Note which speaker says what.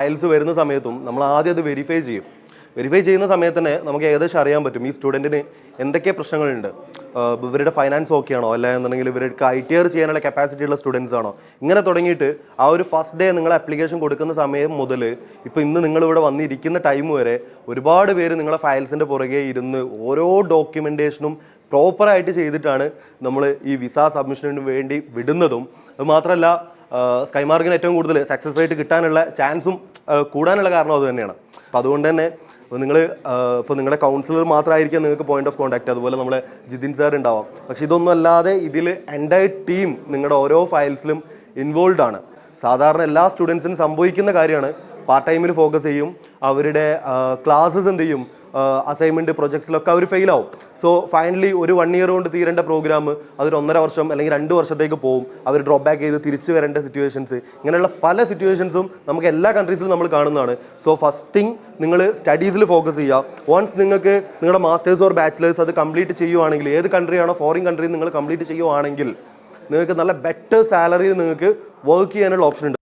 Speaker 1: Files വരുന്ന സമയത്തും നമ്മൾ ആദ്യം അത് വെരിഫൈ ചെയ്യും. വെരിഫൈ ചെയ്യുന്ന സമയത്ത് തന്നെ നമുക്ക് ഏകദേശം അറിയാൻ പറ്റും ഈ സ്റ്റുഡൻറ്റിന് എന്തൊക്കെ പ്രശ്നങ്ങളുണ്ട്. ഇവരുടെ ഫൈനാൻസ് ഓക്കെ ആണോ, അല്ല എന്നുണ്ടെങ്കിൽ ഇവർക്ക് ITR ചെയ്യാനുള്ള കപ്പാസിറ്റി ഉള്ള സ്റ്റുഡൻസ് ആണോ, ഇങ്ങനെ തുടങ്ങിയിട്ട് ആ ഒരു ഫസ്റ്റ് ഡേ നിങ്ങൾ ആപ്ലിക്കേഷൻ കൊടുക്കുന്ന സമയം മുതൽ ഇപ്പോൾ ഇന്ന് നിങ്ങളിവിടെ വന്നിരിക്കുന്ന ടൈം വരെ ഒരുപാട് പേര് നിങ്ങളെ ഫയൽസിൻ്റെ പുറകെ ഇരുന്ന് ഓരോ ഡോക്യുമെൻറ്റേഷനും പ്രോപ്പറായിട്ട് ചെയ്തിട്ടാണ് നമ്മൾ ഈ വിസ സബ്മിഷന് വേണ്ടി വിടുന്നതും. അത് മാത്രമല്ല സ്കൈമാർക്കിന് ഏറ്റവും കൂടുതൽ സക്സസ് റേറ്റ് കിട്ടാനുള്ള ചാൻസും കൂടാനുള്ള കാരണം അത് തന്നെയാണ്. അപ്പോൾ അതുകൊണ്ട് തന്നെ ഇപ്പോൾ നിങ്ങളുടെ കൗൺസിലർ മാത്രമായിരിക്കാം നിങ്ങൾക്ക് പോയിന്റ് ഓഫ് കോൺടാക്റ്റ്, അതുപോലെ നമ്മളെ ജിതിൻ സാർ ഉണ്ടാവാം. പക്ഷെ ഇതൊന്നും അല്ലാതെ ഇതിൽ എൻ്റയർ ടീം നിങ്ങളുടെ ഓരോ ഫയൽസിലും ഇൻവോൾവ് ആണ്. സാധാരണ എല്ലാ സ്റ്റുഡൻസിനും സംഭവിക്കുന്ന കാര്യമാണ്. പാർട്ട് ടൈമിൽ ഫോക്കസ് ചെയ്യും, അവരുടെ ക്ലാസ്സസ് എന്ത് ചെയ്യും, അസൈൻമെൻറ്റ് പ്രൊജക്ട്സിലൊക്കെ അവർ ഫെയിലാവും. സോ ഫൈനലി ഒരു 1 ഇയർ കൊണ്ട് തീരേണ്ട പ്രോഗ്രാം അതൊരു 1.5 വർഷം അല്ലെങ്കിൽ 2 വർഷത്തേക്ക് പോകും. അവർ ഡ്രോപ്പ് ബാക്ക് ചെയ്ത് തിരിച്ചു വരേണ്ട സിറ്റുവേഷൻസ്, ഇങ്ങനെയുള്ള പല സിറ്റുവേഷൻസും നമുക്ക് എല്ലാ കൺട്രീസിലും നമ്മൾ കാണുന്നതാണ്. സോ ഫസ്റ്റ് തിങ് നിങ്ങൾ സ്റ്റഡീസിൽ ഫോക്കസ് ചെയ്യുക. വൺസ് നിങ്ങൾക്ക് നിങ്ങളുടെ മാസ്റ്റേഴ്സ് ഓർ ബാച്ചിലേഴ്സ് അത് കംപ്ലീറ്റ് ചെയ്യുവാണെങ്കിൽ, ഏത് കൺട്രിയാണോ ഫോറിൻ കൺട്രി നിങ്ങൾ കംപ്ലീറ്റ് ചെയ്യുവാണെങ്കിൽ നിങ്ങൾക്ക് നല്ല ബെറ്റർ സാലറിയിൽ നിങ്ങൾക്ക് വർക്ക് ചെയ്യാനുള്ള ഓപ്ഷൻ ഉണ്ട്.